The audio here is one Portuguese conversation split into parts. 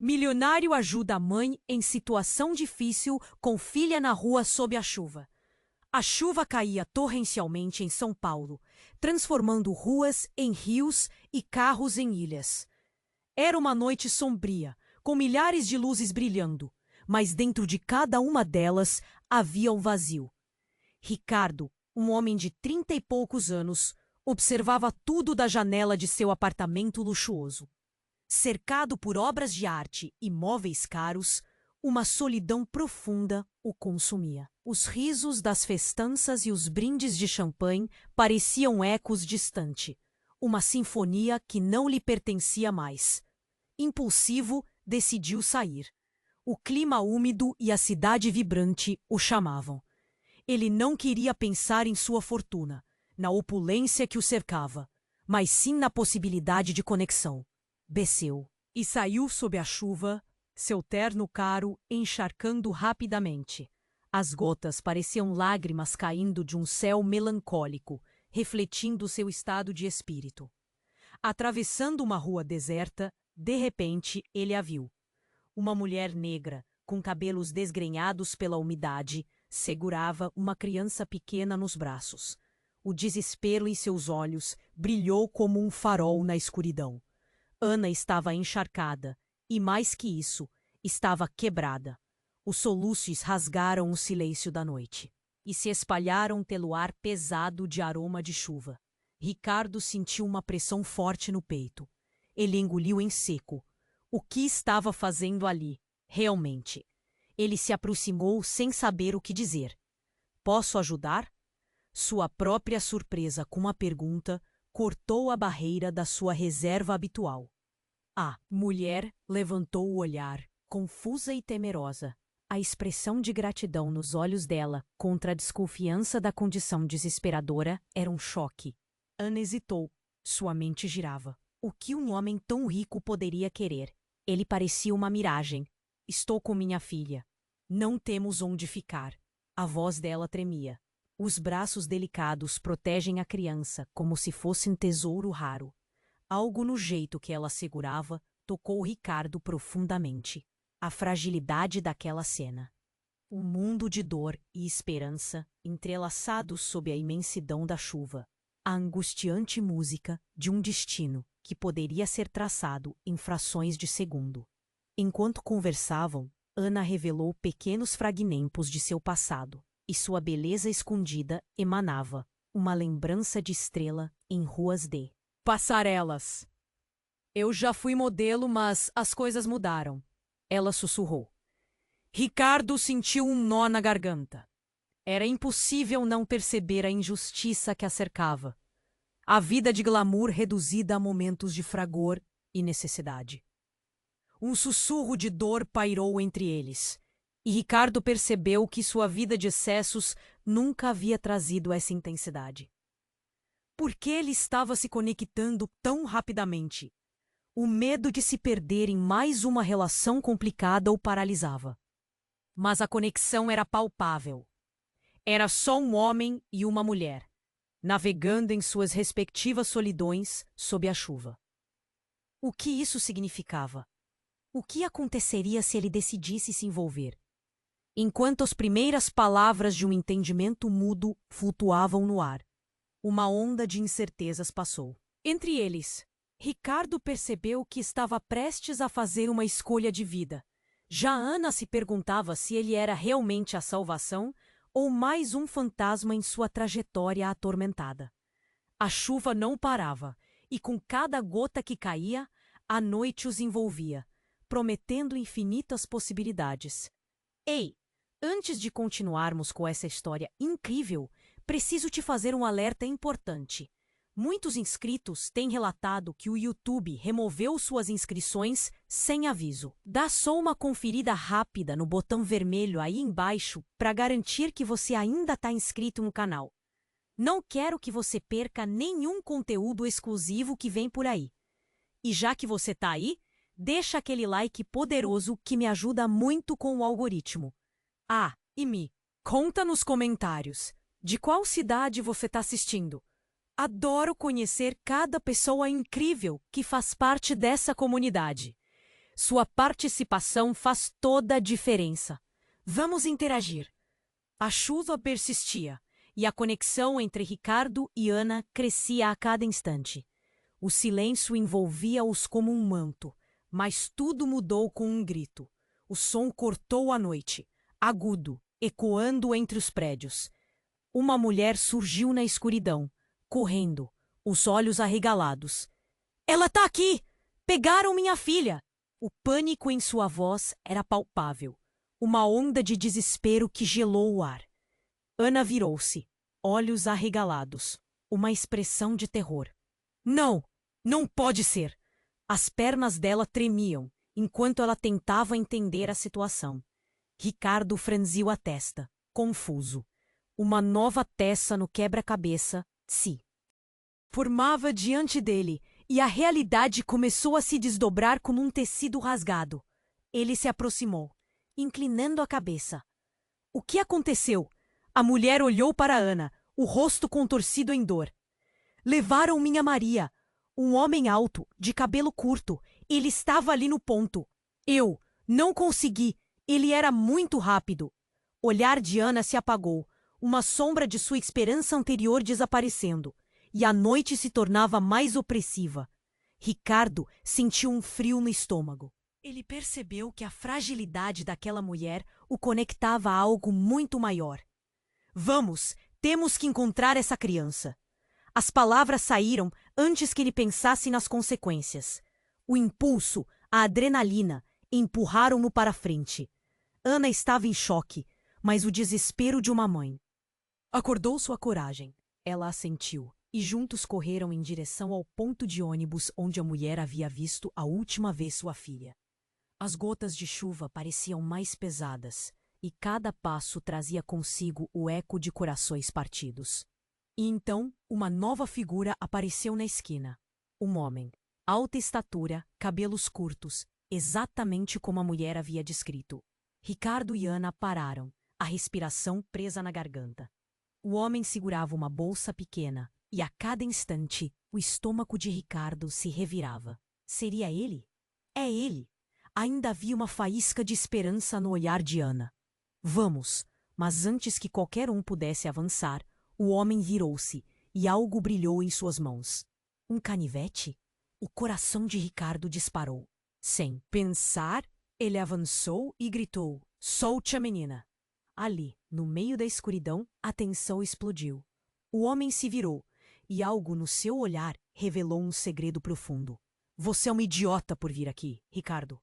Milionário ajuda a mãe em situação difícil com filha na rua sob a chuva. A chuva caía torrencialmente em São Paulo, transformando ruas em rios e carros em ilhas. Era uma noite sombria, com milhares de luzes brilhando, mas dentro de cada uma delas havia um vazio. Ricardo, um homem de 30 e poucos anos, observava tudo da janela de seu apartamento luxuoso. Cercado por obras de arte e móveis caros, uma solidão profunda o consumia. Os risos das festanças e os brindes de champanhe pareciam ecos distantes, uma sinfonia que não lhe pertencia mais. Impulsivo, decidiu sair. O clima úmido e a cidade vibrante o chamavam. Ele não queria pensar em sua fortuna, na opulência que o cercava, mas sim na possibilidade de conexão. Desceu e saiu sob a chuva, seu terno caro encharcando rapidamente. As gotas pareciam lágrimas caindo de um céu melancólico, refletindo seu estado de espírito. Atravessando uma rua deserta, de repente ele a viu. Uma mulher negra, com cabelos desgrenhados pela umidade, segurava uma criança pequena nos braços. O desespero em seus olhos brilhou como um farol na escuridão. Ana estava encharcada e, mais que isso, estava quebrada. Os soluços rasgaram o silêncio da noite e se espalharam pelo ar pesado de aroma de chuva. Ricardo sentiu uma pressão forte no peito. Ele engoliu em seco. O que estava fazendo ali, realmente? Ele se aproximou sem saber o que dizer. Posso ajudar? Sua própria surpresa com a pergunta cortou a barreira da sua reserva habitual. A mulher levantou o olhar, confusa e temerosa. A expressão de gratidão nos olhos dela, contra a desconfiança da condição desesperadora, era um choque. Ana hesitou. Sua mente girava. O que um homem tão rico poderia querer? Ele parecia uma miragem. Estou com minha filha. Não temos onde ficar. A voz dela tremia. Os braços delicados protegem a criança como se fosse um tesouro raro. Algo no jeito que ela segurava tocou Ricardo profundamente. A fragilidade daquela cena. Um mundo de dor e esperança entrelaçados sob a imensidão da chuva. A angustiante música de um destino que poderia ser traçado em frações de segundo. Enquanto conversavam, Ana revelou pequenos fragmentos de seu passado, e sua beleza escondida emanava uma lembrança de estrela em ruas de passarelas. Eu já fui modelo, mas as coisas mudaram. Ela sussurrou. Ricardo sentiu um nó na garganta. Era impossível não perceber a injustiça que a cercava. A vida de glamour reduzida a momentos de fragor e necessidade. Um sussurro de dor pairou entre eles, e Ricardo percebeu que sua vida de excessos nunca havia trazido essa intensidade. Por que ele estava se conectando tão rapidamente? O medo de se perder em mais uma relação complicada o paralisava. Mas a conexão era palpável. Era só um homem e uma mulher, navegando em suas respectivas solidões sob a chuva. O que isso significava? O que aconteceria se ele decidisse se envolver? Enquanto as primeiras palavras de um entendimento mudo flutuavam no ar, uma onda de incertezas passou. Entre eles, Ricardo percebeu que estava prestes a fazer uma escolha de vida. Já Ana se perguntava se ele era realmente a salvação ou mais um fantasma em sua trajetória atormentada. A chuva não parava, e com cada gota que caía, a noite os envolvia, prometendo infinitas possibilidades. Ei, antes de continuarmos com essa história incrível, preciso te fazer um alerta importante. Muitos inscritos têm relatado que o YouTube removeu suas inscrições sem aviso. Dá só uma conferida rápida no botão vermelho aí embaixo para garantir que você ainda está inscrito no canal. Não quero que você perca nenhum conteúdo exclusivo que vem por aí. E já que você está aí, deixa aquele like poderoso que me ajuda muito com o algoritmo. Ah, e me conta nos comentários de qual cidade você está assistindo. Adoro conhecer cada pessoa incrível que faz parte dessa comunidade. Sua participação faz toda a diferença. Vamos interagir. A chuva persistia, e a conexão entre Ricardo e Ana crescia a cada instante. O silêncio envolvia-os como um manto, mas tudo mudou com um grito. O som cortou a noite, agudo, ecoando entre os prédios. Uma mulher surgiu na escuridão, correndo, os olhos arregalados. Ela tá aqui! Pegaram minha filha! O pânico em sua voz era palpável. Uma onda de desespero que gelou o ar. Ana virou-se, olhos arregalados, uma expressão de terror. Não! Não pode ser! As pernas dela tremiam, enquanto ela tentava entender a situação. Ricardo franziu a testa, confuso. Uma nova peça no quebra-cabeça se formava diante dele, e a realidade começou a se desdobrar como um tecido rasgado. Ele se aproximou, inclinando a cabeça. O que aconteceu? A mulher olhou para Ana, o rosto contorcido em dor. Levaram minha Maria. Um homem alto, de cabelo curto. Ele estava ali no ponto. Eu não consegui. Ele era muito rápido. O olhar de Ana se apagou, uma sombra de sua esperança anterior desaparecendo, e a noite se tornava mais opressiva. Ricardo sentiu um frio no estômago. Ele percebeu que a fragilidade daquela mulher o conectava a algo muito maior. Vamos, temos que encontrar essa criança. As palavras saíram antes que ele pensasse nas consequências. O impulso, a adrenalina, empurraram-no para frente. Ana estava em choque, mas o desespero de uma mãe. Acordou sua coragem. Ela assentiu, e juntos correram em direção ao ponto de ônibus onde a mulher havia visto a última vez sua filha. As gotas de chuva pareciam mais pesadas, e cada passo trazia consigo o eco de corações partidos. E então, uma nova figura apareceu na esquina. Um homem, alta estatura, cabelos curtos, exatamente como a mulher havia descrito. Ricardo e Ana pararam, a respiração presa na garganta. O homem segurava uma bolsa pequena, e a cada instante, o estômago de Ricardo se revirava. Seria ele? É ele! Ainda havia uma faísca de esperança no olhar de Ana. Vamos! Mas antes que qualquer um pudesse avançar, o homem virou-se, e algo brilhou em suas mãos. Um canivete? O coração de Ricardo disparou. Sem pensar, ele avançou e gritou: "Solte a menina!" Ali, no meio da escuridão, a tensão explodiu. O homem se virou, e algo no seu olhar revelou um segredo profundo. "Você é um idiota por vir aqui, Ricardo."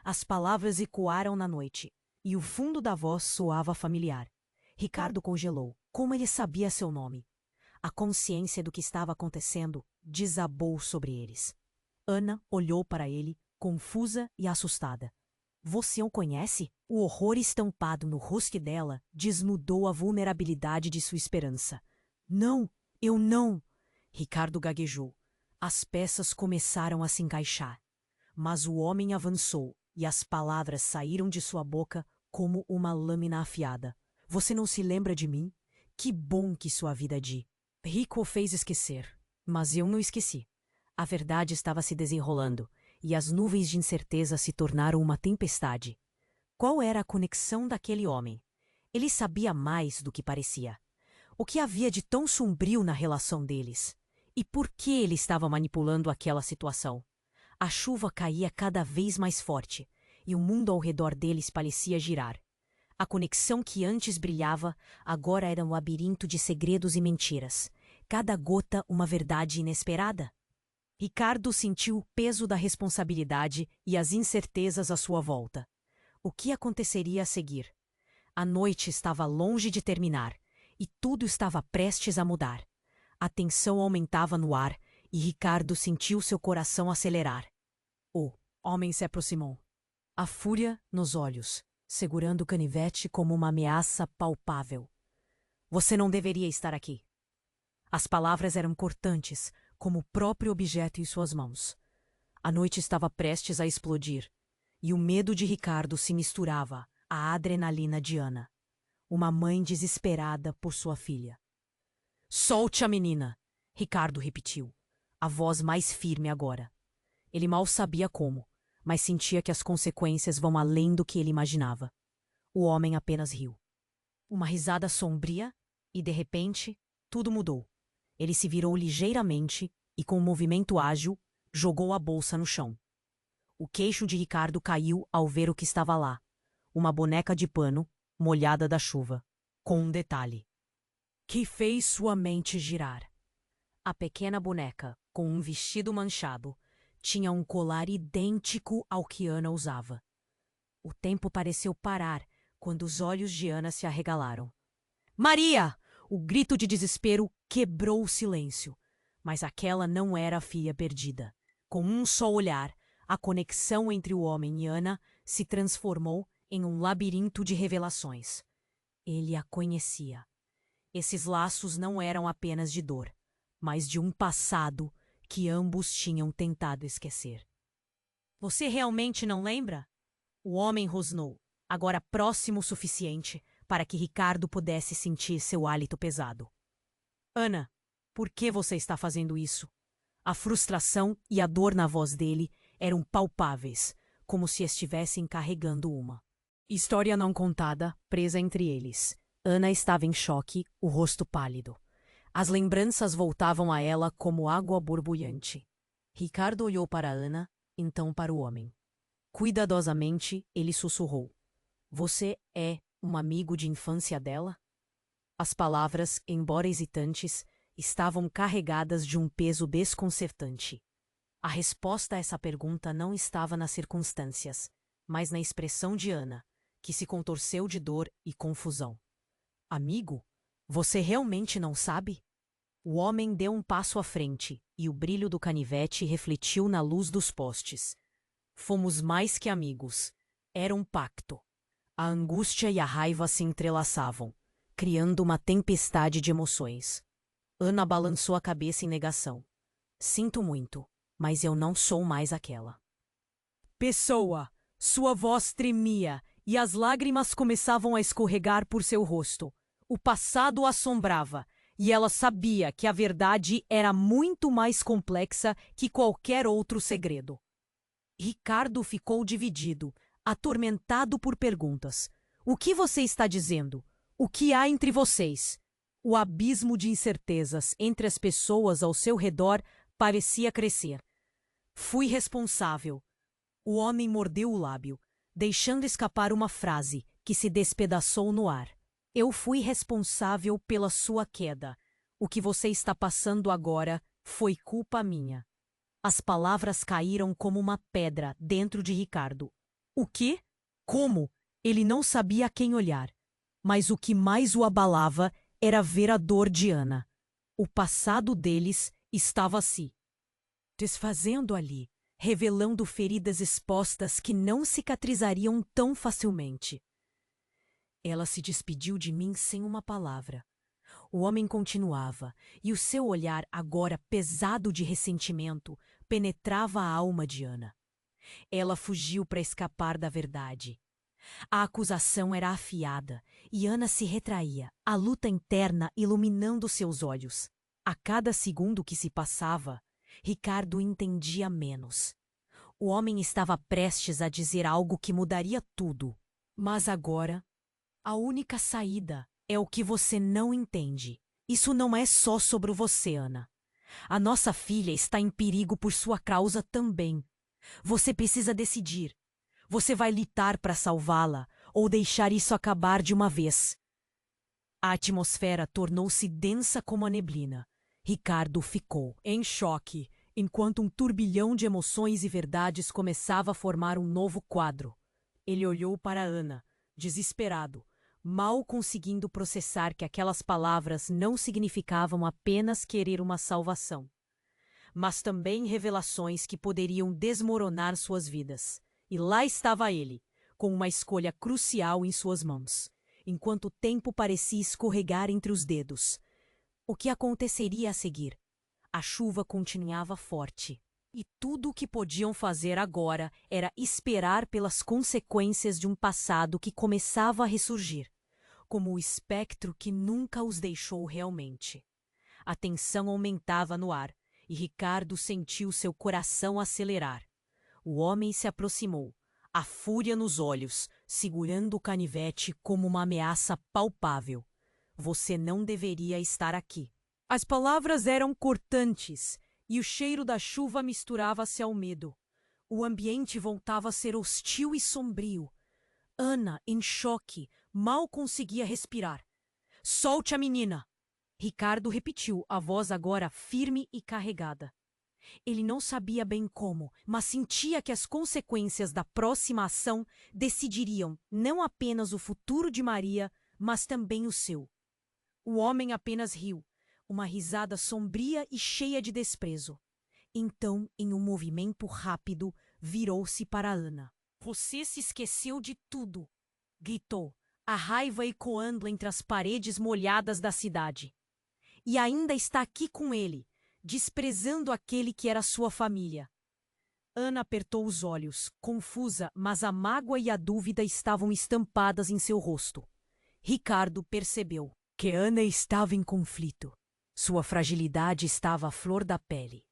As palavras ecoaram na noite, e o fundo da voz soava familiar. Ricardo congelou. Como ele sabia seu nome? A consciência do que estava acontecendo desabou sobre eles. Ana olhou para ele, confusa e assustada. "Você o conhece?" O horror estampado no rosto dela desnudou a vulnerabilidade de sua esperança. "Não, eu não." Ricardo gaguejou. As peças começaram a se encaixar. Mas o homem avançou, e as palavras saíram de sua boca como uma lâmina afiada. "Você não se lembra de mim? Que bom que sua vida de Rico o fez esquecer. Mas eu não esqueci." A verdade estava se desenrolando, e as nuvens de incerteza se tornaram uma tempestade. Qual era a conexão daquele homem? Ele sabia mais do que parecia. O que havia de tão sombrio na relação deles? E por que ele estava manipulando aquela situação? A chuva caía cada vez mais forte, e o mundo ao redor deles parecia girar. A conexão que antes brilhava, agora era um labirinto de segredos e mentiras. Cada gota uma verdade inesperada. Ricardo sentiu o peso da responsabilidade e as incertezas à sua volta. O que aconteceria a seguir? A noite estava longe de terminar, e tudo estava prestes a mudar. A tensão aumentava no ar, e Ricardo sentiu seu coração acelerar. O homem se aproximou, a fúria nos olhos, segurando o canivete como uma ameaça palpável. "Você não deveria estar aqui." As palavras eram cortantes, como o próprio objeto em suas mãos. A noite estava prestes a explodir, e o medo de Ricardo se misturava à adrenalina de Ana, uma mãe desesperada por sua filha. "Solte a menina!" Ricardo repetiu, a voz mais firme agora. Ele mal sabia como, mas sentia que as consequências vão além do que ele imaginava. O homem apenas riu. Uma risada sombria e, de repente, tudo mudou. Ele se virou ligeiramente e, com um movimento ágil, jogou a bolsa no chão. O queixo de Ricardo caiu ao ver o que estava lá. Uma boneca de pano, molhada da chuva, com um detalhe que fez sua mente girar. A pequena boneca, com um vestido manchado, tinha um colar idêntico ao que Ana usava. O tempo pareceu parar quando os olhos de Ana se arregalaram. Maria! O grito de desespero quebrou o silêncio. Mas aquela não era a filha perdida. Com um só olhar, a conexão entre o homem e Ana se transformou em um labirinto de revelações. Ele a conhecia. Esses laços não eram apenas de dor, mas de um passado que ambos tinham tentado esquecer. Você realmente não lembra? O homem rosnou, agora próximo o suficiente para que Ricardo pudesse sentir seu hálito pesado. Ana, por que você está fazendo isso? A frustração e a dor na voz dele eram palpáveis, como se estivessem carregando uma história não contada, presa entre eles. Ana estava em choque, o rosto pálido. As lembranças voltavam a ela como água borbulhante. Ricardo olhou para Ana, então para o homem. Cuidadosamente, ele sussurrou. Você é um amigo de infância dela? As palavras, embora hesitantes, estavam carregadas de um peso desconcertante. A resposta a essa pergunta não estava nas circunstâncias, mas na expressão de Ana, que se contorceu de dor e confusão. Amigo? Você realmente não sabe? O homem deu um passo à frente e o brilho do canivete refletiu na luz dos postes. Fomos mais que amigos. Era um pacto. A angústia e a raiva se entrelaçavam, criando uma tempestade de emoções. Ana balançou a cabeça em negação. Sinto muito, mas eu não sou mais aquela. Pessoa! Sua voz tremia e as lágrimas começavam a escorregar por seu rosto. O passado a assombrava, e ela sabia que a verdade era muito mais complexa que qualquer outro segredo. Ricardo ficou dividido, atormentado por perguntas. O que você está dizendo? O que há entre vocês? O abismo de incertezas entre as pessoas ao seu redor parecia crescer. Fui responsável. O homem mordeu o lábio, deixando escapar uma frase que se despedaçou no ar. Eu fui responsável pela sua queda. O que você está passando agora foi culpa minha. As palavras caíram como uma pedra dentro de Ricardo. O quê? Como? Ele não sabia a quem olhar. Mas o que mais o abalava era ver a dor de Ana. O passado deles estava se desfazendo ali, revelando feridas expostas que não cicatrizariam tão facilmente. Ela se despediu de mim sem uma palavra. O homem continuava, e o seu olhar, agora pesado de ressentimento, penetrava a alma de Ana. Ela fugiu para escapar da verdade. A acusação era afiada, e Ana se retraía, a luta interna iluminando seus olhos. A cada segundo que se passava, Ricardo entendia menos. O homem estava prestes a dizer algo que mudaria tudo. Mas agora, a única saída é o que você não entende. Isso não é só sobre você, Ana. A nossa filha está em perigo por sua causa também. Você precisa decidir. Você vai lutar para salvá-la ou deixar isso acabar de uma vez? A atmosfera tornou-se densa como a neblina. Ricardo ficou em choque, enquanto um turbilhão de emoções e verdades começava a formar um novo quadro. Ele olhou para Ana, desesperado, mal conseguindo processar que aquelas palavras não significavam apenas querer uma salvação, mas também revelações que poderiam desmoronar suas vidas. E lá estava ele, com uma escolha crucial em suas mãos, enquanto o tempo parecia escorregar entre os dedos. O que aconteceria a seguir? A chuva continuava forte, e tudo o que podiam fazer agora era esperar pelas consequências de um passado que começava a ressurgir, como o espectro que nunca os deixou realmente. A tensão aumentava no ar, e Ricardo sentiu seu coração acelerar. O homem se aproximou, a fúria nos olhos, segurando o canivete como uma ameaça palpável. Você não deveria estar aqui. As palavras eram cortantes e o cheiro da chuva misturava-se ao medo. O ambiente voltava a ser hostil e sombrio. Ana, em choque, mal conseguia respirar. Solte a menina! Ricardo repetiu, a voz agora firme e carregada. Ele não sabia bem como, mas sentia que as consequências da próxima ação decidiriam não apenas o futuro de Maria, mas também o seu. O homem apenas riu, uma risada sombria e cheia de desprezo. Então, em um movimento rápido, virou-se para Ana. Você se esqueceu de tudo, gritou, a raiva ecoando entre as paredes molhadas da cidade. E ainda está aqui com ele, desprezando aquele que era sua família. Ana apertou os olhos, confusa, mas a mágoa e a dúvida estavam estampadas em seu rosto. Ricardo percebeu que Ana estava em conflito. Sua fragilidade estava à flor da pele.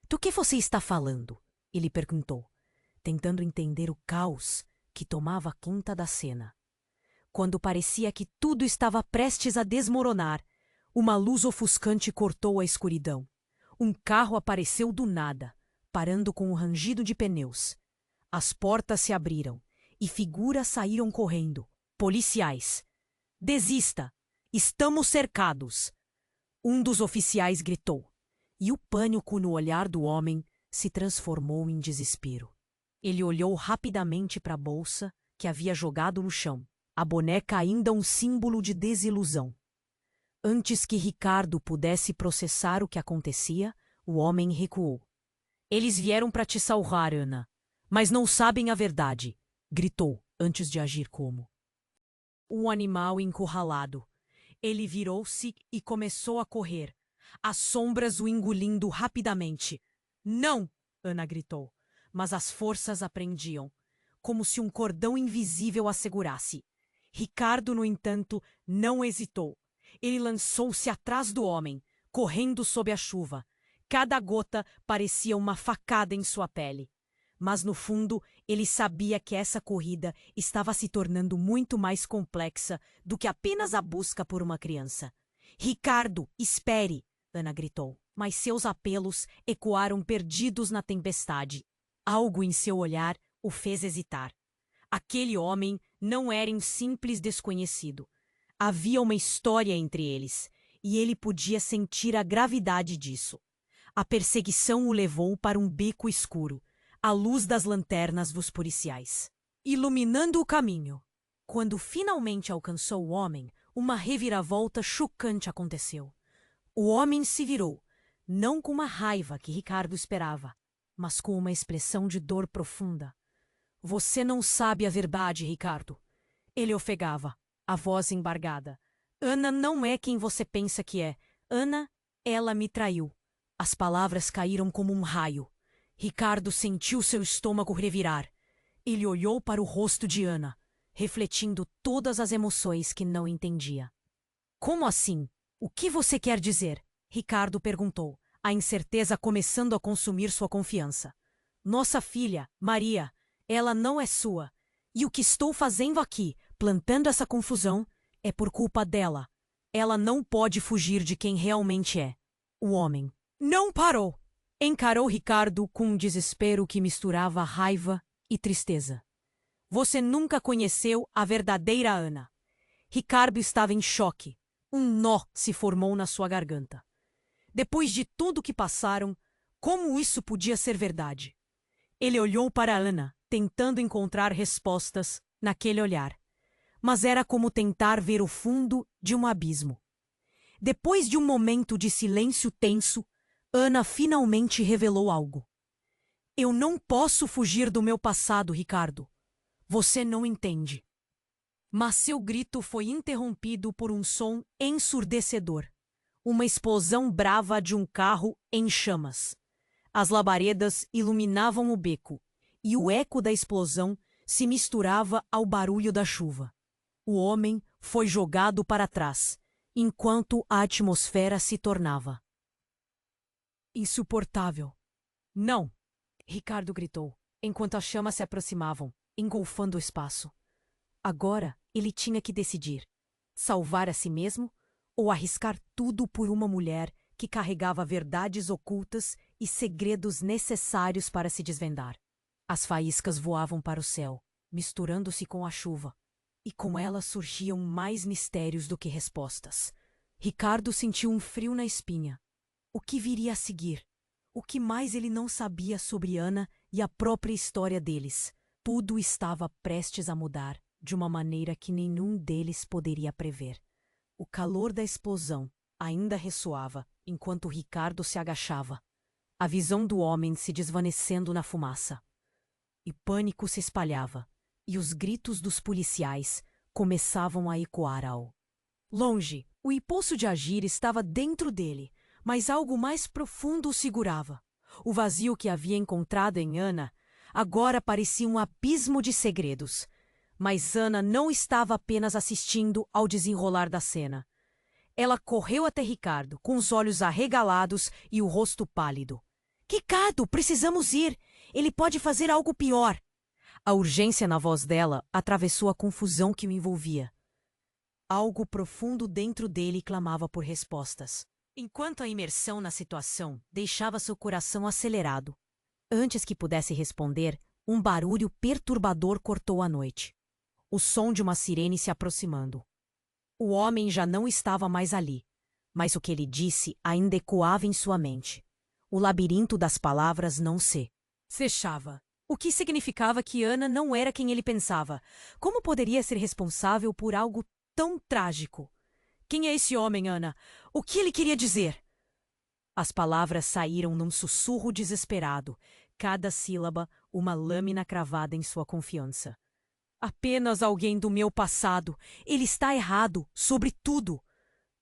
Do que você está falando? Ele perguntou, tentando entender o caos que tomava conta da cena. Quando parecia que tudo estava prestes a desmoronar, uma luz ofuscante cortou a escuridão. Um carro apareceu do nada, parando com um rangido de pneus. As portas se abriram e figuras saíram correndo. Policiais. Desista! Estamos cercados! Um dos oficiais gritou, e o pânico no olhar do homem se transformou em desespero. Ele olhou rapidamente para a bolsa que havia jogado no chão, a boneca ainda um símbolo de desilusão. Antes que Ricardo pudesse processar o que acontecia, o homem recuou. Eles vieram para te salvar, Ana, mas não sabem a verdade, gritou, antes de agir como. Um animal encurralado. Ele virou-se e começou a correr, as sombras o engolindo rapidamente. Não! Ana gritou, mas as forças a prendiam, como se um cordão invisível a segurasse. Ricardo, no entanto, não hesitou. Ele lançou-se atrás do homem, correndo sob a chuva. Cada gota parecia uma facada em sua pele. Mas, no fundo, ele sabia que essa corrida estava se tornando muito mais complexa do que apenas a busca por uma criança. Ricardo, espere! Ana gritou, mas seus apelos ecoaram perdidos na tempestade. Algo em seu olhar o fez hesitar. Aquele homem não era um simples desconhecido. Havia uma história entre eles, e ele podia sentir a gravidade disso. A perseguição o levou para um beco escuro, à luz das lanternas dos policiais, iluminando o caminho. Quando finalmente alcançou o homem, uma reviravolta chocante aconteceu. O homem se virou, não com uma raiva que Ricardo esperava, mas com uma expressão de dor profunda. Você não sabe a verdade, Ricardo. Ele ofegava, a voz embargada. Ana não é quem você pensa que é. Ana, ela me traiu. As palavras caíram como um raio. Ricardo sentiu seu estômago revirar. Ele olhou para o rosto de Ana, refletindo todas as emoções que não entendia. Como assim? O que você quer dizer? Ricardo perguntou, a incerteza começando a consumir sua confiança. Nossa filha, Maria, ela não é sua. E o que estou fazendo aqui, plantando essa confusão, é por culpa dela. Ela não pode fugir de quem realmente é. O homem não parou. Encarou Ricardo com um desespero que misturava raiva e tristeza. Você nunca conheceu a verdadeira Ana. Ricardo estava em choque. Um nó se formou na sua garganta. Depois de tudo que passaram, como isso podia ser verdade? Ele olhou para Ana, tentando encontrar respostas naquele olhar. Mas era como tentar ver o fundo de um abismo. Depois de um momento de silêncio tenso, Ana finalmente revelou algo. Eu não posso fugir do meu passado, Ricardo. Você não entende. Mas seu grito foi interrompido por um som ensurdecedor. Uma explosão brava de um carro em chamas. As labaredas iluminavam o beco, e o eco da explosão se misturava ao barulho da chuva. O homem foi jogado para trás, enquanto a atmosfera se tornava insuportável. Não! Ricardo gritou, enquanto as chamas se aproximavam, engolfando o espaço. Agora ele tinha que decidir: salvar a si mesmo ou arriscar tudo por uma mulher que carregava verdades ocultas e segredos necessários para se desvendar. As faíscas voavam para o céu, misturando-se com a chuva, e com elas surgiam mais mistérios do que respostas. Ricardo sentiu um frio na espinha. O que viria a seguir? O que mais ele não sabia sobre Ana e a própria história deles? Tudo estava prestes a mudar, de uma maneira que nenhum deles poderia prever. O calor da explosão ainda ressoava enquanto Ricardo se agachava, a visão do homem se desvanecendo na fumaça. E pânico se espalhava, e os gritos dos policiais começavam a ecoar ao longe. O impulso de agir estava dentro dele, mas algo mais profundo o segurava. O vazio que havia encontrado em Ana agora parecia um abismo de segredos. Mas Ana não estava apenas assistindo ao desenrolar da cena. Ela correu até Ricardo, com os olhos arregalados e o rosto pálido. Ricardo, precisamos ir! Ele pode fazer algo pior! A urgência na voz dela atravessou a confusão que o envolvia. Algo profundo dentro dele clamava por respostas, enquanto a imersão na situação deixava seu coração acelerado. Antes que pudesse responder, um barulho perturbador cortou a noite. O som de uma sirene se aproximando. O homem já não estava mais ali, mas o que ele disse ainda ecoava em sua mente. O labirinto das palavras não se fechava. O que significava que Ana não era quem ele pensava. Como poderia ser responsável por algo tão trágico? Quem é esse homem, Ana? O que ele queria dizer? As palavras saíram num sussurro desesperado, cada sílaba uma lâmina cravada em sua confiança. Apenas alguém do meu passado. Ele está errado, sobre tudo.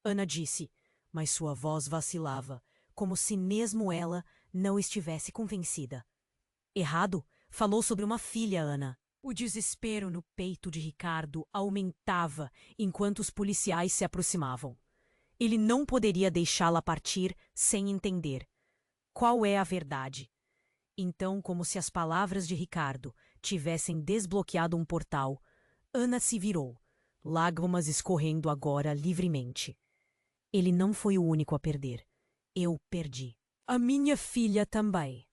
Ana disse, mas sua voz vacilava, como se mesmo ela não estivesse convencida. Errado? Falou sobre uma filha, Ana. O desespero no peito de Ricardo aumentava enquanto os policiais se aproximavam. Ele não poderia deixá-la partir sem entender. Qual é a verdade? Então, como se as palavras de Ricardo tivessem desbloqueado um portal, Ana se virou, lágrimas escorrendo agora livremente. Ele não foi o único a perder. Eu perdi. A minha filha também.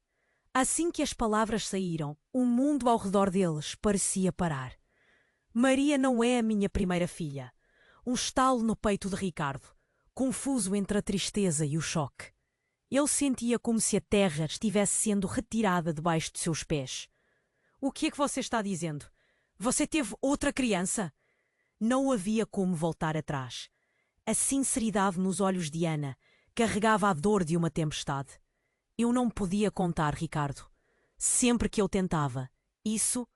Assim que as palavras saíram, o mundo ao redor deles parecia parar. Maria não é a minha primeira filha. Um estalo no peito de Ricardo, confuso entre a tristeza e o choque. Ele sentia como se a terra estivesse sendo retirada debaixo de seus pés. O que é que você está dizendo? Você teve outra criança? Não havia como voltar atrás. A sinceridade nos olhos de Ana carregava a dor de uma tempestade. Eu não podia contar, Ricardo. Sempre que eu tentava, isso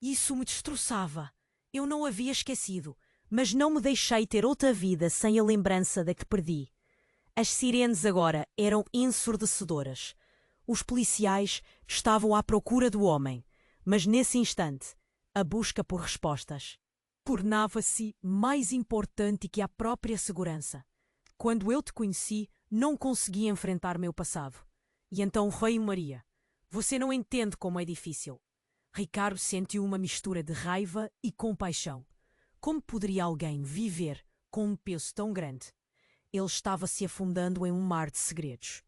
me destroçava. Eu não havia esquecido, mas não me deixei ter outra vida sem a lembrança da que perdi. As sirenes agora eram ensurdecedoras. Os policiais estavam à procura do homem, mas nesse instante, a busca por respostas tornava-se mais importante que a própria segurança. Quando eu te conheci, não consegui enfrentar meu passado. E então veio Maria. Você não entende como é difícil. Ricardo sentiu uma mistura de raiva e compaixão. Como poderia alguém viver com um peso tão grande? Ele estava se afundando em um mar de segredos.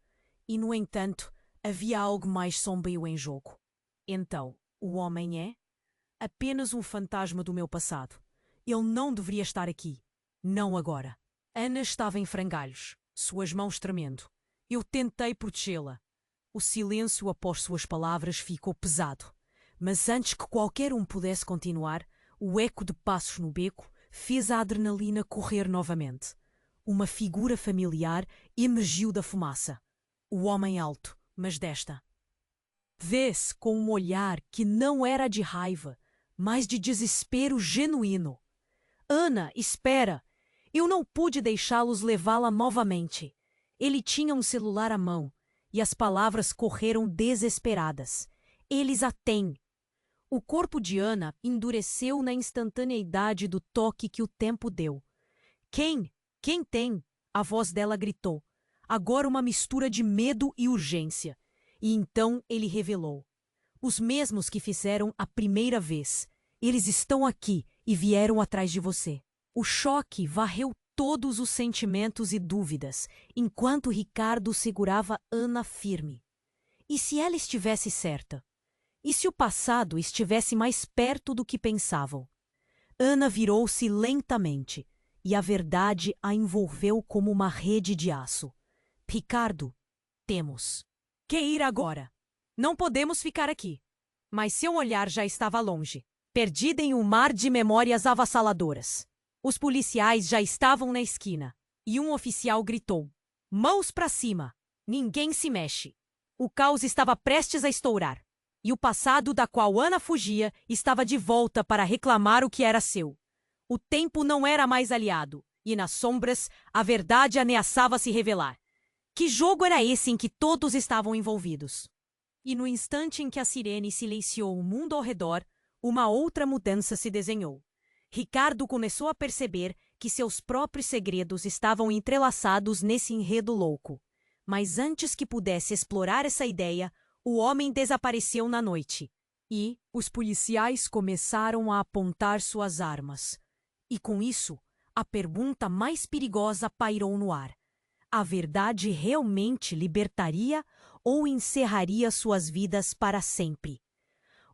E, no entanto, havia algo mais sombrio em jogo. Então, o homem é apenas um fantasma do meu passado. Ele não deveria estar aqui. Não agora. Ana estava em frangalhos, suas mãos tremendo. Eu tentei protegê-la. O silêncio após suas palavras ficou pesado. Mas antes que qualquer um pudesse continuar, o eco de passos no beco fez a adrenalina correr novamente. Uma figura familiar emergiu da fumaça. O homem alto, mas desta. Vê-se com um olhar que não era de raiva, mas de desespero genuíno. Ana, espera! Eu não pude deixá-los levá-la novamente. Ele tinha um celular à mão, e as palavras correram desesperadas. Eles a têm. O corpo de Ana endureceu na instantaneidade do toque que o tempo deu. Quem? Quem tem? A voz dela gritou. Agora uma mistura de medo e urgência. E então ele revelou. Os mesmos que fizeram a primeira vez. Eles estão aqui e vieram atrás de você. O choque varreu todos os sentimentos e dúvidas, enquanto Ricardo segurava Ana firme. E se ela estivesse certa? E se o passado estivesse mais perto do que pensavam? Ana virou-se lentamente, e a verdade a envolveu como uma rede de aço. Ricardo, temos que ir agora. Não podemos ficar aqui. Mas seu olhar já estava longe, perdida em um mar de memórias avassaladoras. Os policiais já estavam na esquina, e um oficial gritou: "Mãos para cima! Ninguém se mexe!" O caos estava prestes a estourar, e o passado da qual Ana fugia estava de volta para reclamar o que era seu. O tempo não era mais aliado, e nas sombras a verdade ameaçava se revelar. Que jogo era esse em que todos estavam envolvidos? E no instante em que a sirene silenciou o mundo ao redor, uma outra mudança se desenhou. Ricardo começou a perceber que seus próprios segredos estavam entrelaçados nesse enredo louco. Mas antes que pudesse explorar essa ideia, o homem desapareceu na noite. E os policiais começaram a apontar suas armas. E com isso, a pergunta mais perigosa pairou no ar. A verdade realmente libertaria ou encerraria suas vidas para sempre?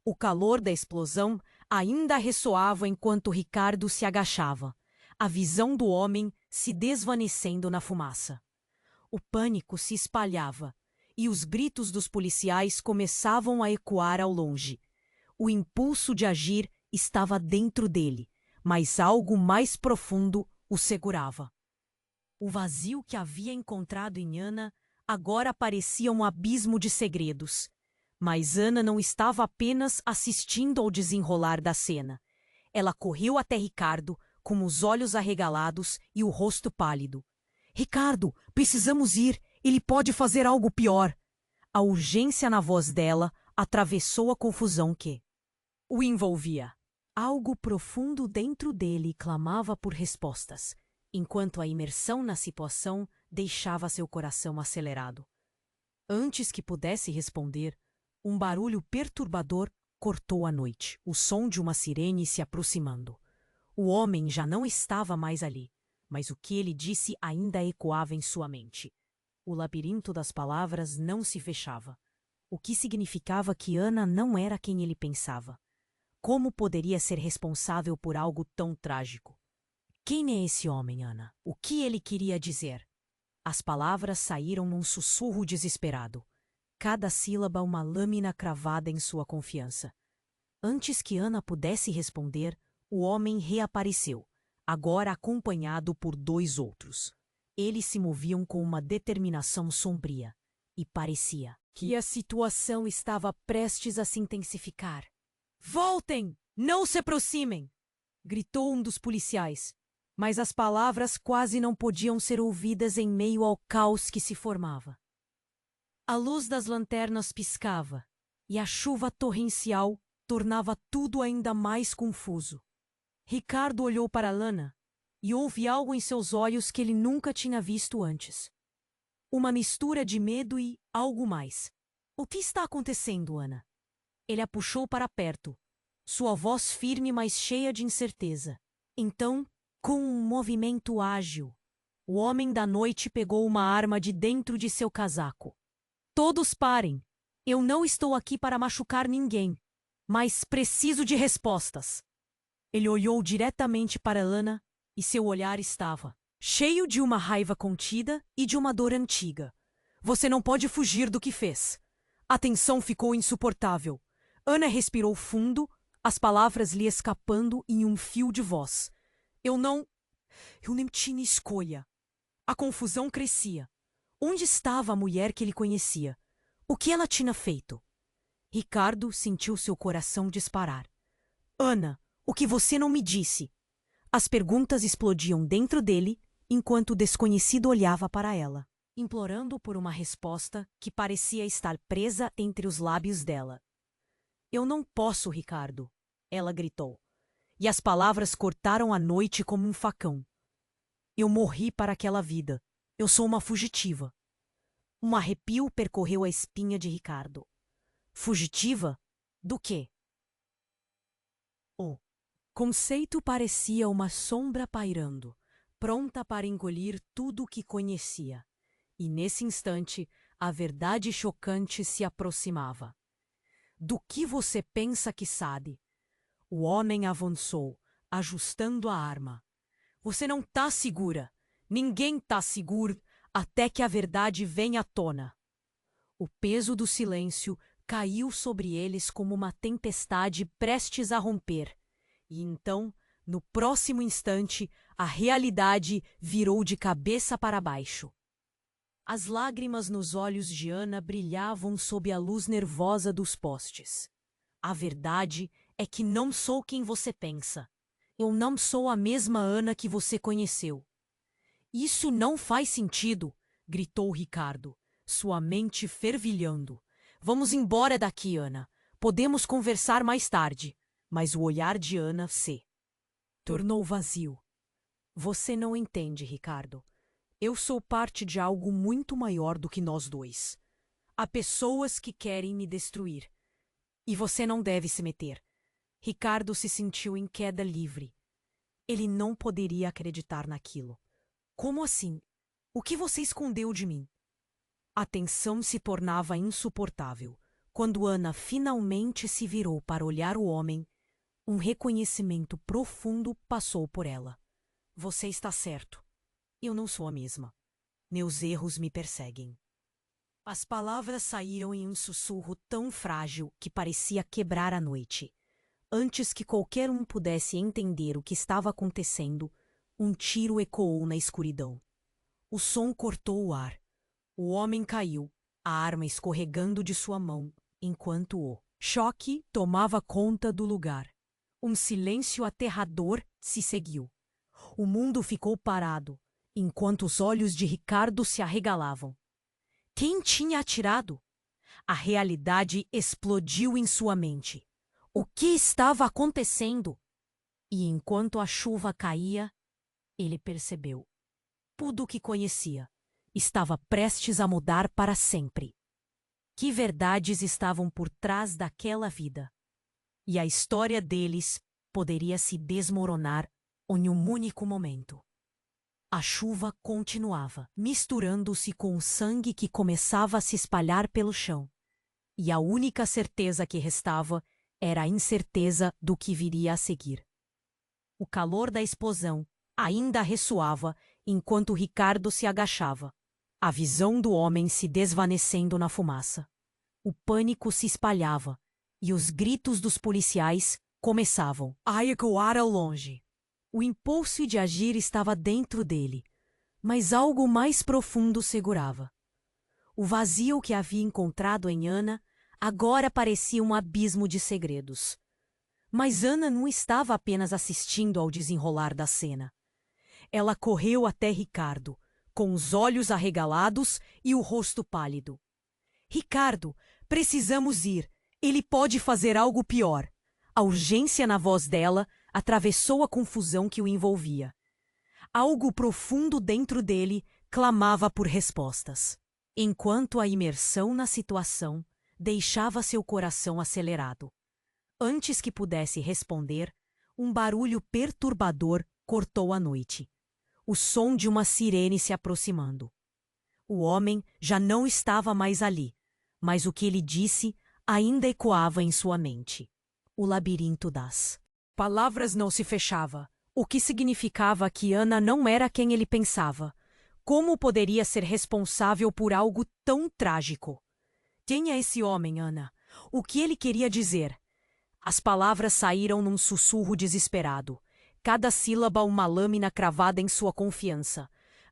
O calor da explosão ainda ressoava enquanto Ricardo se agachava, a visão do homem se desvanecendo na fumaça. O pânico se espalhava, e os gritos dos policiais começavam a ecoar ao longe. O impulso de agir estava dentro dele, mas algo mais profundo o segurava. O vazio que havia encontrado em Ana agora parecia um abismo de segredos. Mas Ana não estava apenas assistindo ao desenrolar da cena. Ela correu até Ricardo, com os olhos arregalados e o rosto pálido. "Ricardo, precisamos ir. Ele pode fazer algo pior." A urgência na voz dela atravessou a confusão que o envolvia. Algo profundo dentro dele clamava por respostas, enquanto a imersão na situação deixava seu coração acelerado. Antes que pudesse responder, um barulho perturbador cortou a noite, o som de uma sirene se aproximando. O homem já não estava mais ali, mas o que ele disse ainda ecoava em sua mente. O labirinto das palavras não se fechava, o que significava que Ana não era quem ele pensava. Como poderia ser responsável por algo tão trágico? Quem é esse homem, Ana? O que ele queria dizer? As palavras saíram num sussurro desesperado. Cada sílaba uma lâmina cravada em sua confiança. Antes que Ana pudesse responder, o homem reapareceu, agora acompanhado por 2 outros. Eles se moviam com uma determinação sombria, e parecia que a situação estava prestes a se intensificar. "Voltem! Não se aproximem!" gritou um dos policiais, mas as palavras quase não podiam ser ouvidas em meio ao caos que se formava. A luz das lanternas piscava, e a chuva torrencial tornava tudo ainda mais confuso. Ricardo olhou para Lana e houve algo em seus olhos que ele nunca tinha visto antes. Uma mistura de medo e algo mais. "O que está acontecendo, Ana?" Ele a puxou para perto, sua voz firme, mas cheia de incerteza. Então, com um movimento ágil, o homem da noite pegou uma arma de dentro de seu casaco. "Todos parem! Eu não estou aqui para machucar ninguém, mas preciso de respostas." Ele olhou diretamente para Lana e seu olhar estava cheio de uma raiva contida e de uma dor antiga. "Você não pode fugir do que fez." A tensão ficou insuportável. Ana respirou fundo, as palavras lhe escapando em um fio de voz. Eu não tinha escolha." A confusão crescia. Onde estava a mulher que ele conhecia? O que ela tinha feito? Ricardo sentiu seu coração disparar. "Ana, o que você não me disse?" As perguntas explodiam dentro dele, enquanto o desconhecido olhava para ela, implorando por uma resposta que parecia estar presa entre os lábios dela. "Eu não posso, Ricardo," ela gritou, e as palavras cortaram a noite como um facão. "Eu morri para aquela vida. Eu sou uma fugitiva." Um arrepio percorreu a espinha de Ricardo. Fugitiva? Do quê? O conceito parecia uma sombra pairando, pronta para engolir tudo o que conhecia. E nesse instante, a verdade chocante se aproximava. Do que você pensa que sabe? O homem avançou, ajustando a arma. Você não tá segura. Ninguém tá seguro até que a verdade venha à tona. O peso do silêncio caiu sobre eles como uma tempestade prestes a romper. E então, no próximo instante, a realidade virou de cabeça para baixo. As lágrimas nos olhos de Ana brilhavam sob a luz nervosa dos postes. A verdade é que não sou quem você pensa. Eu não sou a mesma Ana que você conheceu. Isso não faz sentido, gritou Ricardo, sua mente fervilhando. Vamos embora daqui, Ana. Podemos conversar mais tarde. Mas o olhar de Ana se tornou vazio. Você não entende, Ricardo. Eu sou parte de algo muito maior do que nós dois. Há pessoas que querem me destruir. E você não deve se meter. Ricardo se sentiu em queda livre. Ele não poderia acreditar naquilo. Como assim? O que você escondeu de mim? A tensão se tornava insuportável. Quando Ana finalmente se virou para olhar o homem, um reconhecimento profundo passou por ela. Você está certo. Eu não sou a mesma. Meus erros me perseguem. As palavras saíam em um sussurro tão frágil que parecia quebrar a noite. Antes que qualquer um pudesse entender o que estava acontecendo, um tiro ecoou na escuridão. O som cortou o ar. O homem caiu, a arma escorregando de sua mão, enquanto o choque tomava conta do lugar. Um silêncio aterrador se seguiu. O mundo ficou parado, enquanto os olhos de Ricardo se arregalavam. Quem tinha atirado? A realidade explodiu em sua mente. O que estava acontecendo? E enquanto a chuva caía, ele percebeu. Tudo o que conhecia estava prestes a mudar para sempre. Que verdades estavam por trás daquela vida? E a história deles poderia se desmoronar em um único momento. A chuva continuava, misturando-se com o sangue que começava a se espalhar pelo chão. E a única certeza que restava era a incerteza do que viria a seguir. O calor da explosão ainda ressoava enquanto Ricardo se agachava, a visão do homem se desvanecendo na fumaça. O pânico se espalhava e os gritos dos policiais começavam a ecoar ao longe. O impulso de agir estava dentro dele, mas algo mais profundo segurava. O vazio que havia encontrado em Ana agora parecia um abismo de segredos. Mas Ana não estava apenas assistindo ao desenrolar da cena. Ela correu até Ricardo, com os olhos arregalados e o rosto pálido. Ricardo, precisamos ir. Ele pode fazer algo pior. A urgência na voz dela atravessou a confusão que o envolvia. Algo profundo dentro dele clamava por respostas, enquanto a imersão na situação deixava seu coração acelerado. Antes que pudesse responder, um barulho perturbador cortou a noite. O som de uma sirene se aproximando. O homem já não estava mais ali, mas o que ele disse ainda ecoava em sua mente. O labirinto das palavras não se fechava, o que significava que Ana não era quem ele pensava. Como poderia ser responsável por algo tão trágico? Quem é esse homem, Ana? O que ele queria dizer? As palavras saíram num sussurro desesperado, cada sílaba uma lâmina cravada em sua confiança.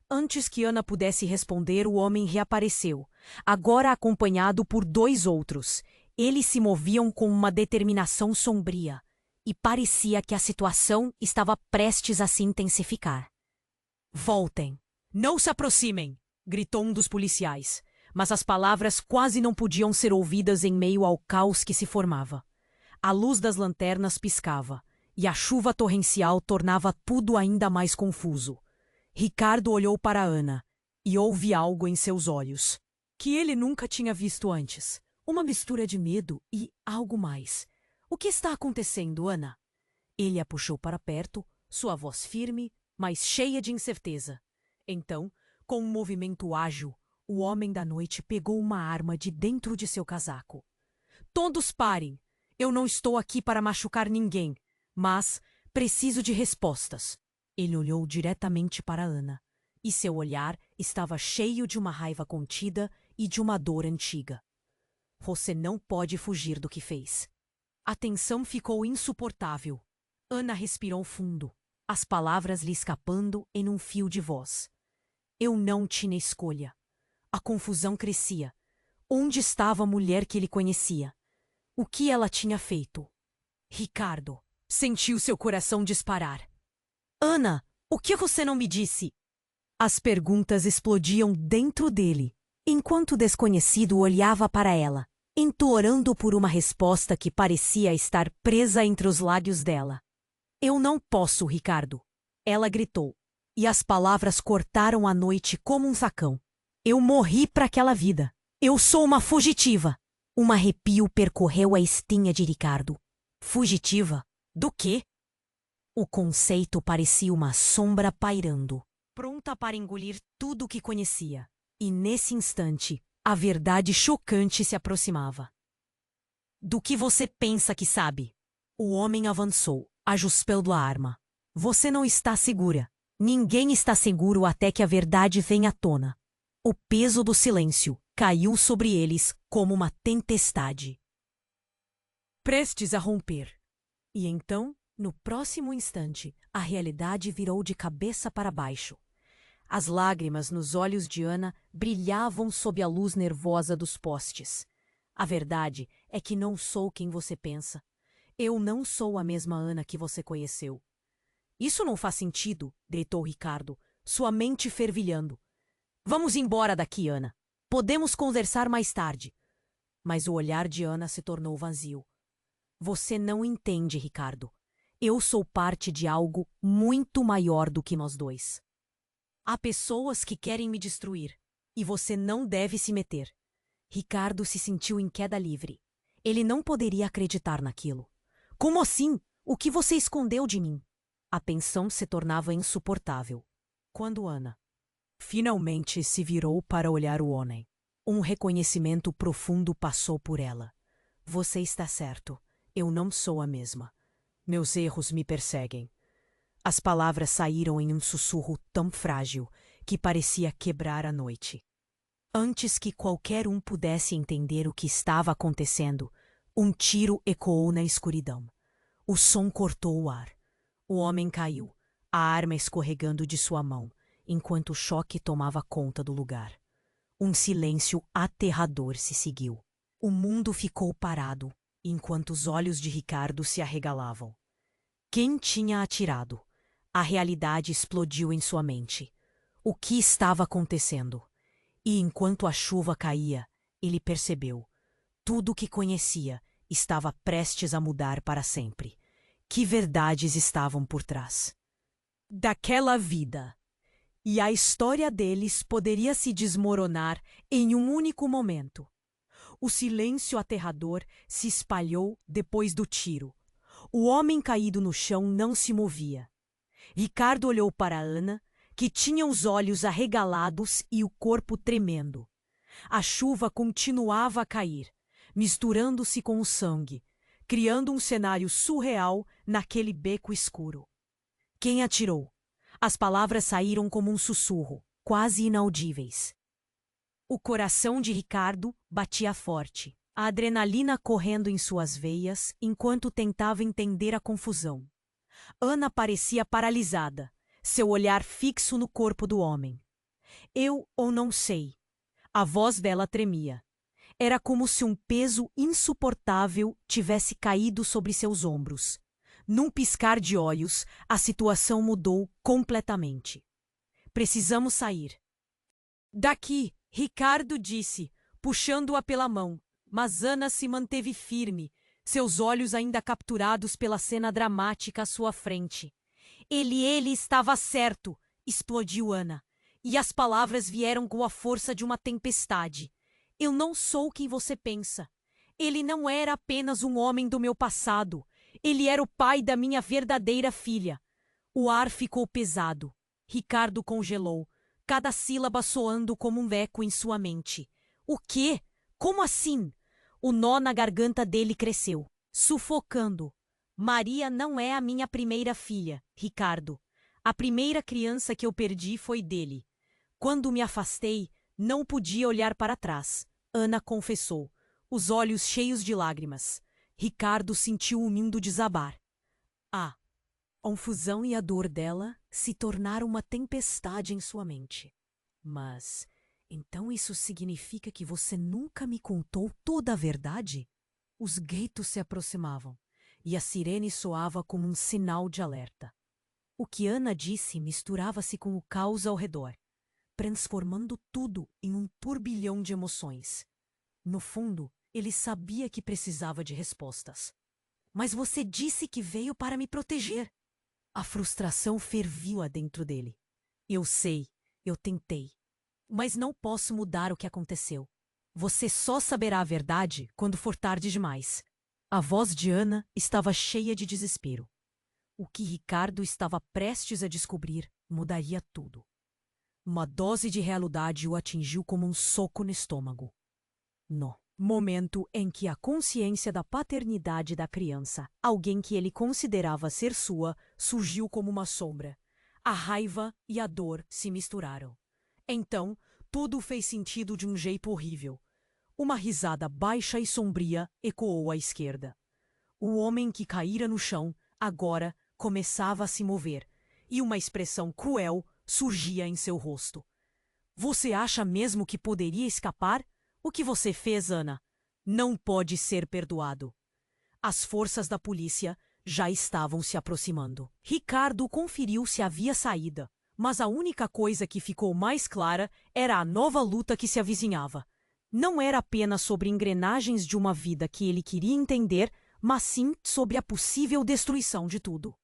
Antes que Ana pudesse responder, o homem reapareceu, agora acompanhado por 2 outros. Eles se moviam com uma determinação sombria, e parecia que a situação estava prestes a se intensificar. Voltem! Não se aproximem! Gritou um dos policiais, mas as palavras quase não podiam ser ouvidas em meio ao caos que se formava. A luz das lanternas piscava, e a chuva torrencial tornava tudo ainda mais confuso. Ricardo olhou para Ana, e houve algo em seus olhos que ele nunca tinha visto antes. Uma mistura de medo e algo mais. O que está acontecendo, Ana? Ele a puxou para perto, sua voz firme, mas cheia de incerteza. Então, com um movimento ágil, o homem da noite pegou uma arma de dentro de seu casaco. Todos parem! Eu não estou aqui para machucar ninguém, mas preciso de respostas. Ele olhou diretamente para Ana, e seu olhar estava cheio de uma raiva contida e de uma dor antiga. Você não pode fugir do que fez. A tensão ficou insuportável. Ana respirou fundo, as palavras lhe escapando em um fio de voz. Eu não tinha escolha. A confusão crescia. Onde estava a mulher que ele conhecia? O que ela tinha feito? Ricardo sentiu seu coração disparar. Ana, o que você não me disse? As perguntas explodiam dentro dele, enquanto o desconhecido olhava para ela, implorando por uma resposta que parecia estar presa entre os lábios dela. Eu não posso, Ricardo. Ela gritou, e as palavras cortaram a noite como um facão. Eu morri para aquela vida. Eu sou uma fugitiva. Um arrepio percorreu a espinha de Ricardo. Fugitiva? Do quê? O conceito parecia uma sombra pairando, pronta para engolir tudo o que conhecia. E nesse instante, a verdade chocante se aproximava. Do que você pensa que sabe? O homem avançou, ajustando a arma. Você não está segura. Ninguém está seguro até que a verdade venha à tona. O peso do silêncio caiu sobre eles como uma tempestade. Prestes a romper. E então, no próximo instante, a realidade virou de cabeça para baixo. As lágrimas nos olhos de Ana brilhavam sob a luz nervosa dos postes. A verdade é que não sou quem você pensa. Eu não sou a mesma Ana que você conheceu. Isso não faz sentido, gritou Ricardo, sua mente fervilhando. Vamos embora daqui, Ana. Podemos conversar mais tarde. Mas o olhar de Ana se tornou vazio. Você não entende, Ricardo. Eu sou parte de algo muito maior do que nós dois. Há pessoas que querem me destruir, e você não deve se meter. Ricardo se sentiu em queda livre. Ele não poderia acreditar naquilo. Como assim? O que você escondeu de mim? A tensão se tornava insuportável. Quando Ana finalmente se virou para olhar o homem, um reconhecimento profundo passou por ela. Você está certo. Eu não sou a mesma. Meus erros me perseguem. As palavras saíram em um sussurro tão frágil que parecia quebrar a noite. Antes que qualquer um pudesse entender o que estava acontecendo, um tiro ecoou na escuridão. O som cortou o ar. O homem caiu, a arma escorregando de sua mão, enquanto o choque tomava conta do lugar. Um silêncio aterrador se seguiu. O mundo ficou parado, enquanto os olhos de Ricardo se arregalavam. Quem tinha atirado? A realidade explodiu em sua mente. O que estava acontecendo? E enquanto a chuva caía, ele percebeu. Tudo o que conhecia estava prestes a mudar para sempre. Que verdades estavam por trás daquela vida? E a história deles poderia se desmoronar em um único momento. O silêncio aterrador se espalhou depois do tiro. O homem caído no chão não se movia. Ricardo olhou para Ana, que tinha os olhos arregalados e o corpo tremendo. A chuva continuava a cair, misturando-se com o sangue, criando um cenário surreal naquele beco escuro. Quem atirou? As palavras saíram como um sussurro, quase inaudíveis. O coração de Ricardo batia forte, a adrenalina correndo em suas veias enquanto tentava entender a confusão. Ana parecia paralisada, seu olhar fixo no corpo do homem. Eu ou não sei. A voz dela tremia. Era como se um peso insuportável tivesse caído sobre seus ombros. Num piscar de olhos, a situação mudou completamente. Precisamos sair. Daqui, Ricardo disse, puxando-a pela mão, mas Ana se manteve firme, seus olhos ainda capturados pela cena dramática à sua frente. Ele estava certo, explodiu Ana, e as palavras vieram com a força de uma tempestade. Eu não sou quem você pensa. Ele não era apenas um homem do meu passado. Ele era o pai da minha verdadeira filha. O ar ficou pesado. Ricardo congelou, cada sílaba soando como um eco em sua mente. O quê? Como assim? O nó na garganta dele cresceu, sufocando. Maria não é a minha primeira filha, Ricardo. A primeira criança que eu perdi foi dele. Quando me afastei, não podia olhar para trás. Ana confessou, os olhos cheios de lágrimas. Ricardo sentiu o mundo desabar. A confusão e a dor dela se tornaram uma tempestade em sua mente. Mas, então isso significa que você nunca me contou toda a verdade? Os gritos se aproximavam, e a sirene soava como um sinal de alerta. O que Ana disse misturava-se com o caos ao redor, transformando tudo em um turbilhão de emoções. No fundo, ele sabia que precisava de respostas. Mas você disse que veio para me proteger. A frustração fervia dentro dele. Eu sei, eu tentei. Mas não posso mudar o que aconteceu. Você só saberá a verdade quando for tarde demais. A voz de Ana estava cheia de desespero. O que Ricardo estava prestes a descobrir mudaria tudo. Uma dose de realidade o atingiu como um soco no estômago. No momento em que a consciência da paternidade da criança, alguém que ele considerava ser sua, surgiu como uma sombra. A raiva e a dor se misturaram. Então, tudo fez sentido de um jeito horrível. Uma risada baixa e sombria ecoou à esquerda. O homem que caíra no chão, agora, começava a se mover, e uma expressão cruel surgia em seu rosto. Você acha mesmo que poderia escapar? O que você fez, Ana? Não pode ser perdoado. As forças da polícia já estavam se aproximando. Ricardo conferiu se havia saída, mas a única coisa que ficou mais clara era a nova luta que se avizinhava. Não era apenas sobre engrenagens de uma vida que ele queria entender, mas sim sobre a possível destruição de tudo.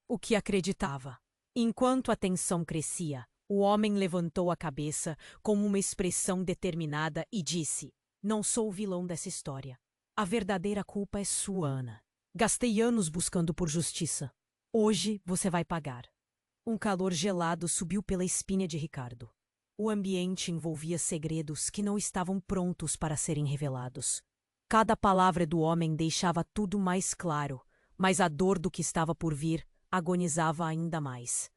O que acreditava. Enquanto a tensão crescia, o homem levantou a cabeça com uma expressão determinada e disse: Não sou o vilão dessa história. A verdadeira culpa é sua, Ana. Gastei anos buscando por justiça. Hoje você vai pagar. Um calor gelado subiu pela espinha de Ricardo. O ambiente envolvia segredos que não estavam prontos para serem revelados. Cada palavra do homem deixava tudo mais claro, mas a dor do que estava por vir agonizava ainda mais.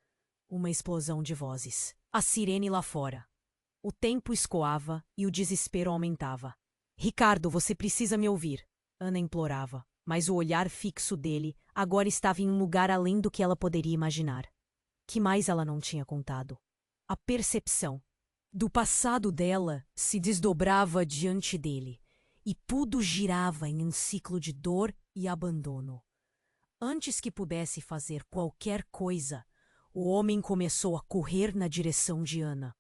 Uma explosão de vozes. A sirene lá fora. O tempo escoava e o desespero aumentava. Ricardo, você precisa me ouvir. Ana implorava, mas o olhar fixo dele agora estava em um lugar além do que ela poderia imaginar. Que mais ela não tinha contado? A percepção do passado dela se desdobrava diante dele, e tudo girava em um ciclo de dor e abandono. Antes que pudesse fazer qualquer coisa, o homem começou a correr na direção de Ana.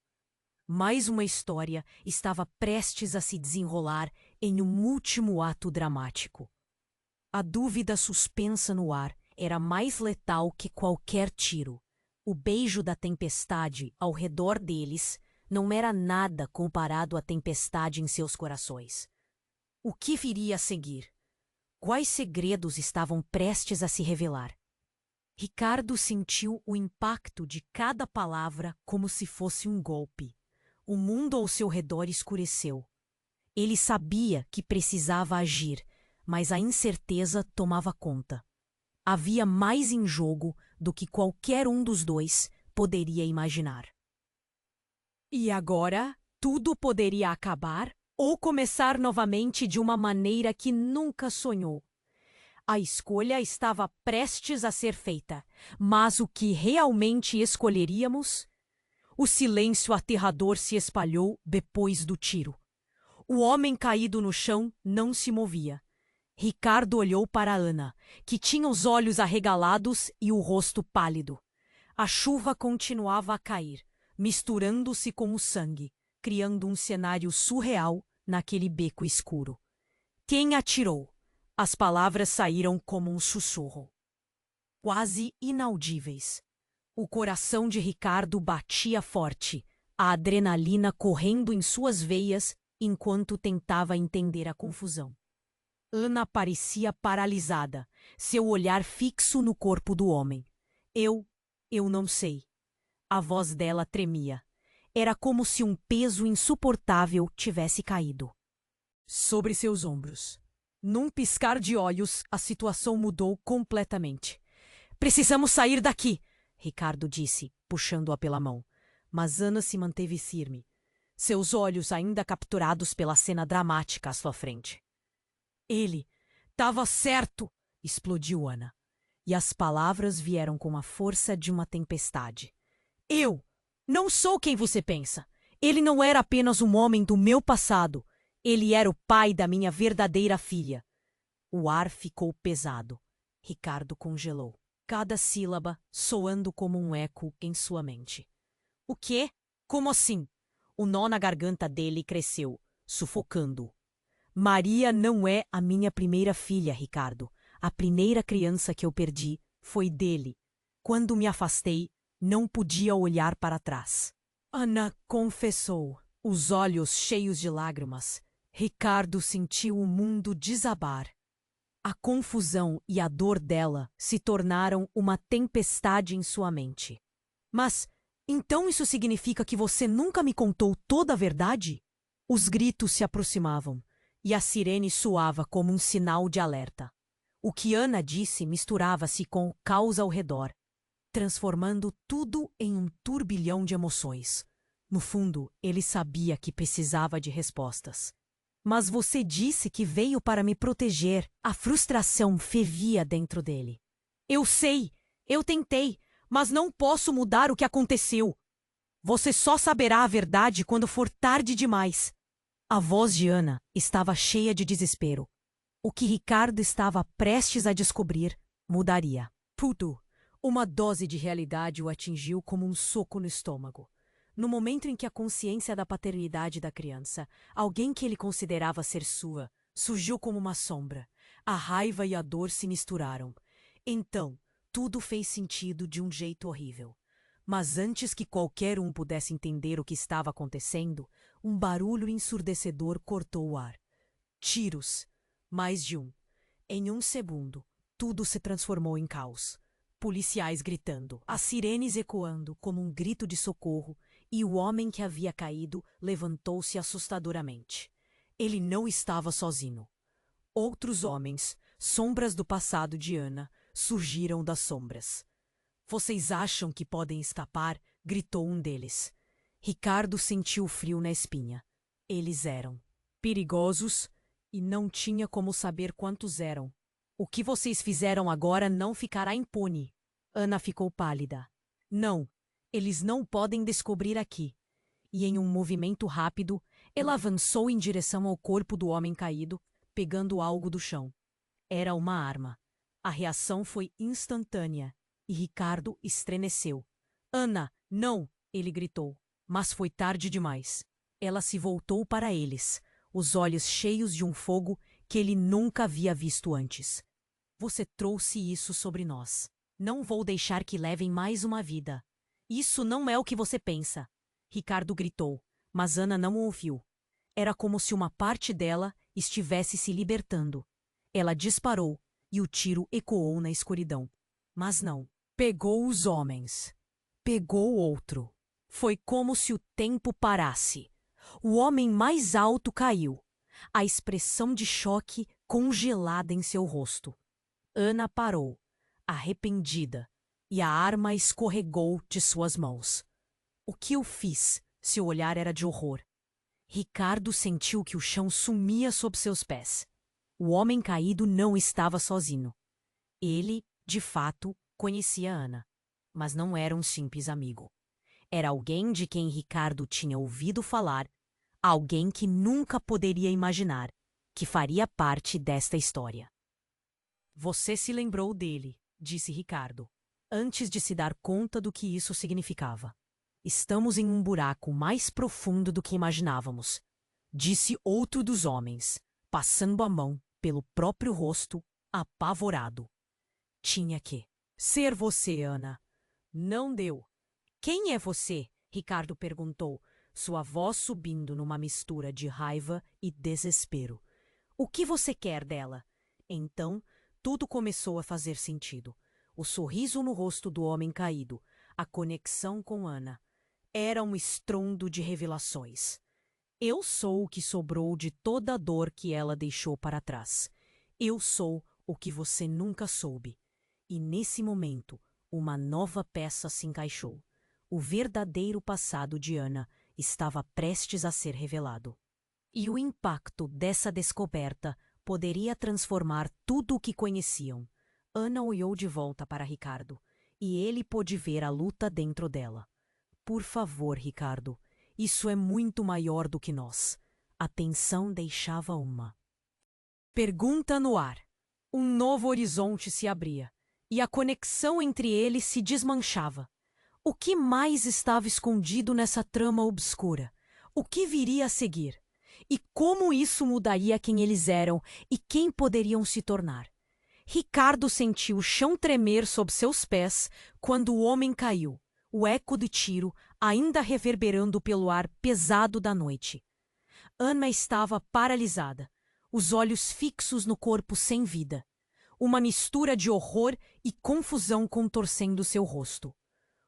Mais uma história estava prestes a se desenrolar em um último ato dramático. A dúvida suspensa no ar era mais letal que qualquer tiro. O beijo da tempestade ao redor deles não era nada comparado à tempestade em seus corações. O que viria a seguir? Quais segredos estavam prestes a se revelar? Ricardo sentiu o impacto de cada palavra como se fosse um golpe. O mundo ao seu redor escureceu. Ele sabia que precisava agir, mas a incerteza tomava conta. Havia mais em jogo do que qualquer um dos dois poderia imaginar. E agora, tudo poderia acabar ou começar novamente de uma maneira que nunca sonhou. A escolha estava prestes a ser feita, mas o que realmente escolheríamos? O silêncio aterrador se espalhou depois do tiro. O homem caído no chão não se movia. Ricardo olhou para Ana, que tinha os olhos arregalados e o rosto pálido. A chuva continuava a cair, misturando-se com o sangue, criando um cenário surreal naquele beco escuro. Quem atirou? As palavras saíram como um sussurro, quase inaudíveis. O coração de Ricardo batia forte, a adrenalina correndo em suas veias enquanto tentava entender a confusão. Ana parecia paralisada, seu olhar fixo no corpo do homem. Eu não sei. A voz dela tremia. Era como se um peso insuportável tivesse caído sobre seus ombros. Num piscar de olhos, a situação mudou completamente. Precisamos sair daqui, Ricardo disse, puxando-a pela mão. Mas Ana se manteve firme, seus olhos ainda capturados pela cena dramática à sua frente. Ele estava certo, explodiu Ana. E as palavras vieram com a força de uma tempestade. Eu não sou quem você pensa. Ele não era apenas um homem do meu passado. Ele era o pai da minha verdadeira filha. O ar ficou pesado. Ricardo congelou, cada sílaba soando como um eco em sua mente. O quê? Como assim? O nó na garganta dele cresceu, sufocando-o. Maria não é a minha primeira filha, Ricardo. A primeira criança que eu perdi foi dele. Quando me afastei, não podia olhar para trás. Ana confessou, os olhos cheios de lágrimas. Ricardo sentiu o mundo desabar. A confusão e a dor dela se tornaram uma tempestade em sua mente. Mas, então isso significa que você nunca me contou toda a verdade? Os gritos se aproximavam, e a sirene soava como um sinal de alerta. O que Ana disse misturava-se com o caos ao redor, transformando tudo em um turbilhão de emoções. No fundo, ele sabia que precisava de respostas. Mas você disse que veio para me proteger. A frustração fervia dentro dele. Eu sei, eu tentei, mas não posso mudar o que aconteceu. Você só saberá a verdade quando for tarde demais. A voz de Ana estava cheia de desespero. O que Ricardo estava prestes a descobrir mudaria. Tudo. Uma dose de realidade o atingiu como um soco no estômago. No momento em que a consciência da paternidade da criança, alguém que ele considerava ser sua, surgiu como uma sombra. A raiva e a dor se misturaram. Então, tudo fez sentido de um jeito horrível. Mas antes que qualquer um pudesse entender o que estava acontecendo, um barulho ensurdecedor cortou o ar. Tiros. Mais de um. Em um segundo, tudo se transformou em caos. Policiais gritando, as sirenes ecoando como um grito de socorro, e o homem que havia caído levantou-se assustadoramente. Ele não estava sozinho. Outros homens, sombras do passado de Ana, surgiram das sombras. Vocês acham que podem escapar? Gritou um deles. Ricardo sentiu frio na espinha. Eles eram perigosos e não tinha como saber quantos eram. O que vocês fizeram agora não ficará impune. Ana ficou pálida. Não, eles não podem descobrir aqui. E em um movimento rápido, ela avançou em direção ao corpo do homem caído, pegando algo do chão. Era uma arma. A reação foi instantânea e Ricardo estremeceu. Ana, não! Ele gritou. Mas foi tarde demais. Ela se voltou para eles, os olhos cheios de um fogo que ele nunca havia visto antes. Você trouxe isso sobre nós. Não vou deixar que levem mais uma vida. Isso não é o que você pensa. Ricardo gritou, mas Ana não o ouviu. Era como se uma parte dela estivesse se libertando. Ela disparou e o tiro ecoou na escuridão. Mas não. Pegou os homens. Pegou outro. Foi como se o tempo parasse. O homem mais alto caiu, a expressão de choque congelada em seu rosto. Ana parou, arrependida, e a arma escorregou de suas mãos. O que eu fiz? Seu olhar era de horror. Ricardo sentiu que o chão sumia sob seus pés. O homem caído não estava sozinho. Ele, de fato, conhecia Ana, mas não era um simples amigo. Era alguém de quem Ricardo tinha ouvido falar, alguém que nunca poderia imaginar que faria parte desta história. Você se lembrou dele, disse Ricardo, antes de se dar conta do que isso significava. Estamos em um buraco mais profundo do que imaginávamos, disse outro dos homens, passando a mão pelo próprio rosto, apavorado. Tinha que ser você, Ana. Não deu. Quem é você? Ricardo perguntou, sua voz subindo numa mistura de raiva e desespero. O que você quer dela? Então, tudo começou a fazer sentido. O sorriso no rosto do homem caído, a conexão com Ana. Era um estrondo de revelações. Eu sou o que sobrou de toda a dor que ela deixou para trás. Eu sou o que você nunca soube. E nesse momento, uma nova peça se encaixou. O verdadeiro passado de Ana estava prestes a ser revelado. E o impacto dessa descoberta poderia transformar tudo o que conheciam. Ana olhou de volta para Ricardo, e ele pôde ver a luta dentro dela. Por favor, Ricardo, isso é muito maior do que nós. A tensão deixava uma pergunta no ar. Um novo horizonte se abria, e a conexão entre eles se desmanchava. O que mais estava escondido nessa trama obscura? O que viria a seguir? E como isso mudaria quem eles eram e quem poderiam se tornar? Ricardo sentiu o chão tremer sob seus pés quando o homem caiu, o eco de tiro ainda reverberando pelo ar pesado da noite. Ana estava paralisada, os olhos fixos no corpo sem vida. Uma mistura de horror e confusão contorcendo seu rosto.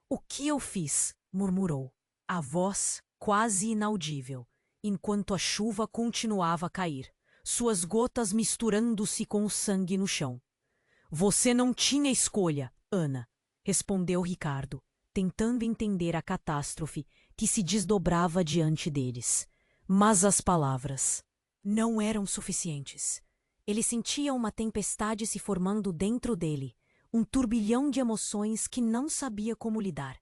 "O que eu fiz?" murmurou, a voz quase inaudível, enquanto a chuva continuava a cair, suas gotas misturando-se com o sangue no chão. "Você não tinha escolha, Ana", respondeu Ricardo, tentando entender a catástrofe que se desdobrava diante deles. Mas as palavras não eram suficientes. Ele sentia uma tempestade se formando dentro dele, um turbilhão de emoções que não sabia como lidar.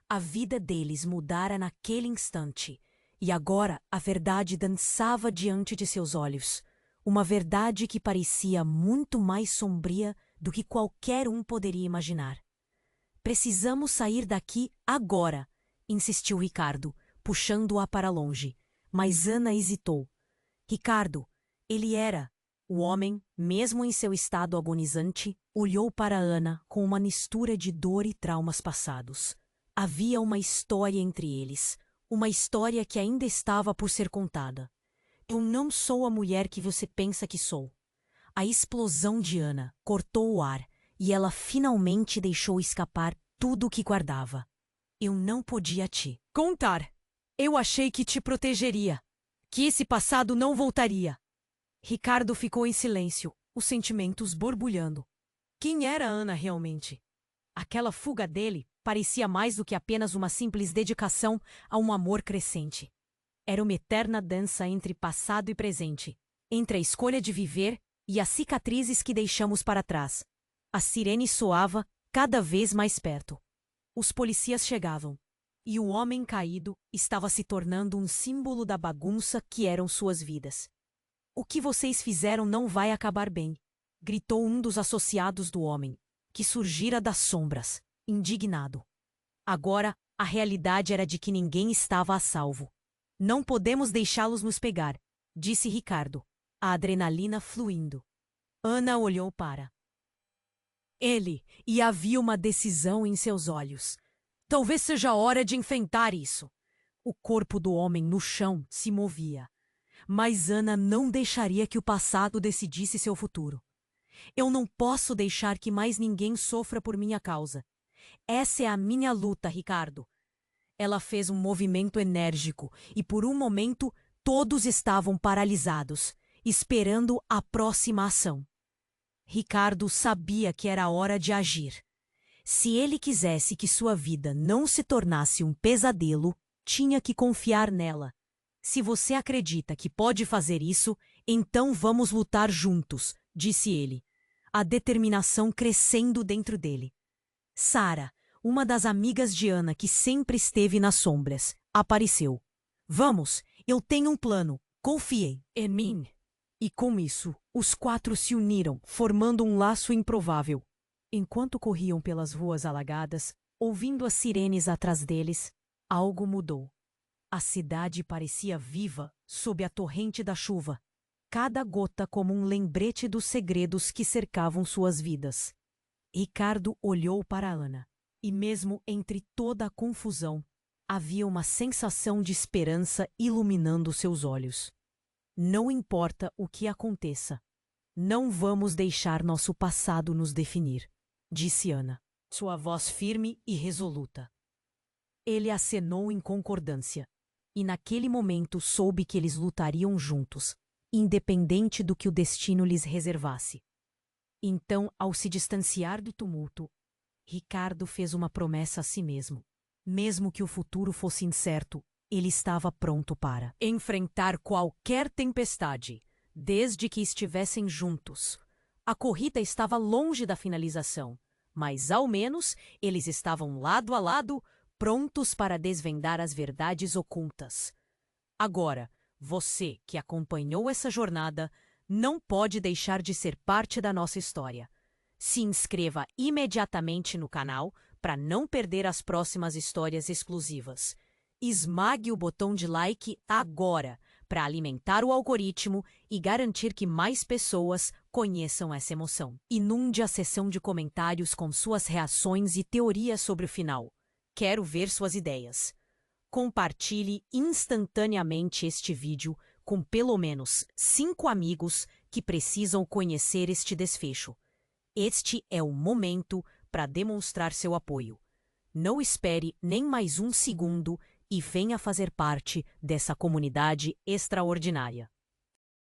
A vida deles mudara naquele instante, e agora a verdade dançava diante de seus olhos, uma verdade que parecia muito mais sombria do que qualquer um poderia imaginar. "Precisamos sair daqui agora", insistiu Ricardo, puxando-a para longe, mas Ana hesitou. Ricardo, ele era. O homem, mesmo em seu estado agonizante, olhou para Ana com uma mistura de dor e traumas passados. Havia uma história entre eles, uma história que ainda estava por ser contada. "Eu não sou a mulher que você pensa que sou." A explosão de Ana cortou o ar e ela finalmente deixou escapar tudo o que guardava. "Eu não podia te contar. Eu achei que te protegeria, que esse passado não voltaria." Ricardo ficou em silêncio, os sentimentos borbulhando. Quem era Ana realmente? Aquela fuga dele parecia mais do que apenas uma simples dedicação a um amor crescente. Era uma eterna dança entre passado e presente, entre a escolha de viver e as cicatrizes que deixamos para trás. A sirene soava cada vez mais perto. Os policias chegavam, e o homem caído estava se tornando um símbolo da bagunça que eram suas vidas. "O que vocês fizeram não vai acabar bem", gritou um dos associados do homem, que surgira das sombras, indignado. Agora, a realidade era de que ninguém estava a salvo. "Não podemos deixá-los nos pegar", disse Ricardo, a adrenalina fluindo. Ana olhou para ele e havia uma decisão em seus olhos. Talvez seja a hora de enfrentar isso. O corpo do homem no chão se movia. Mas Ana não deixaria que o passado decidisse seu futuro. "Eu não posso deixar que mais ninguém sofra por minha causa. Essa é a minha luta, Ricardo." Ela fez um movimento enérgico e por um momento todos estavam paralisados, esperando a próxima ação. Ricardo sabia que era hora de agir. Se ele quisesse que sua vida não se tornasse um pesadelo, tinha que confiar nela. "Se você acredita que pode fazer isso, então vamos lutar juntos", disse ele, a determinação crescendo dentro dele. Sara, uma das amigas de Ana que sempre esteve nas sombras, apareceu. "Vamos, eu tenho um plano. Confiem em mim." E com isso, os quatro se uniram, formando um laço improvável. Enquanto corriam pelas ruas alagadas, ouvindo as sirenes atrás deles, algo mudou. A cidade parecia viva sob a torrente da chuva, cada gota como um lembrete dos segredos que cercavam suas vidas. Ricardo olhou para Ana, e mesmo entre toda a confusão, havia uma sensação de esperança iluminando seus olhos. Não importa o que aconteça. Não vamos deixar nosso passado nos definir, disse Ana, sua voz firme e resoluta. Ele acenou em concordância, e naquele momento soube que eles lutariam juntos, independente do que o destino lhes reservasse. Então, ao se distanciar do tumulto, Ricardo fez uma promessa a si mesmo. Mesmo que o futuro fosse incerto, ele estava pronto para enfrentar qualquer tempestade, desde que estivessem juntos. A corrida estava longe da finalização, mas ao menos eles estavam lado a lado, prontos para desvendar as verdades ocultas. Agora, você que acompanhou essa jornada não pode deixar de ser parte da nossa história. Se inscreva imediatamente no canal para não perder as próximas histórias exclusivas. Esmague o botão de like agora para alimentar o algoritmo e garantir que mais pessoas conheçam essa emoção. Inunde a seção de comentários com suas reações e teorias sobre o final. Quero ver suas ideias. Compartilhe instantaneamente este vídeo com pelo menos 5 amigos que precisam conhecer este desfecho. Este é o momento para demonstrar seu apoio. Não espere nem mais um segundo e venha fazer parte dessa comunidade extraordinária.